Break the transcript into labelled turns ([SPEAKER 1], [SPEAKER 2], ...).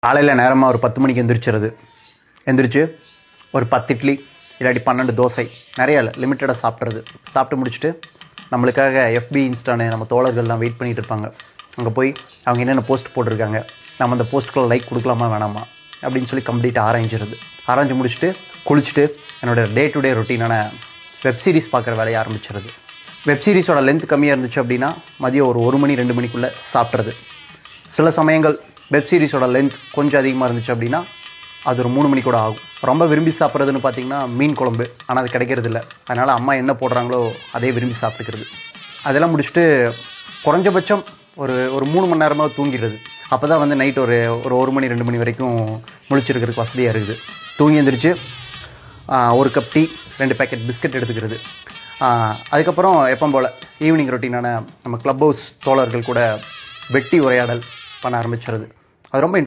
[SPEAKER 1] காலையில் நேரமாக ஒரு 10 மணிக்கு எந்திரிச்சு ஒரு 10 இட்லி இல்லாட்டி 12 தோசை, நிறைய இல்லை, லிமிட்டடாக சாப்பிட்டு முடிச்சுட்டு நம்மளுக்காக FB இன்ஸ்டான்னு நம்ம தோழர்கள்லாம் வெயிட் பண்ணிகிட்டு இருப்பாங்க. அங்கே போய் அவங்க என்னென்ன போஸ்ட் போட்டிருக்காங்க, நம்ம அந்த போஸ்ட்டுக்குள்ள லைக் கொடுக்கலாமா வேணாமா அப்படின்னு சொல்லி கம்ப்ளீட்டாக ஆராய்ஞ்சு முடிச்சுட்டு குளிச்சுட்டு என்னோடய டே டு டே ரொட்டீனான வெப்சீரிஸ் பார்க்குற வேலையை ஆரம்பிச்சிடுறது. வெப்சீரிஸோட லென்த் கம்மியாக இருந்துச்சு அப்படின்னா மதியம் ஒரு 1 மணி 2 மணிக்குள்ளே சாப்பிட்றது. சில சமயங்கள் வெப்சீரிஸோட லென்த் கொஞ்சம் அதிகமாக இருந்துச்சு அப்படின்னா அது ஒரு 3 மணி கூட ஆகும். ரொம்ப விரும்பி சாப்பிட்றதுன்னு பார்த்திங்கன்னா மீன் குழம்பு, ஆனால் அது கிடைக்கிறது இல்லை. அதனால் அம்மா என்ன போடுறாங்களோ அதே விரும்பி சாப்பிட்டுக்கிறது. அதெல்லாம் முடிச்சுட்டு குறைஞ்சபட்சம் ஒரு 3 மணி நேரமாக தூங்கிடுறது. அப்போ தான் வந்து நைட் ஒரு 1 மணி 2 மணி வரைக்கும் முழிச்சிருக்கிறதுக்கு வசதியாக இருக்குது. தூங்கி எழுந்திரிச்சு ஒரு கப் டீ, 2 பேக்கெட் பிஸ்கட் எடுத்துக்கிறது. அதுக்கப்புறம் எப்போ போல் ஈவினிங் ரொட்டீனான நம்ம க்ளப் ஹவுஸ் தோழர்கள் கூட வெட்டி உரையாடல் பண்ண ஆரம்பிச்சிடுறது. அது ரொம்ப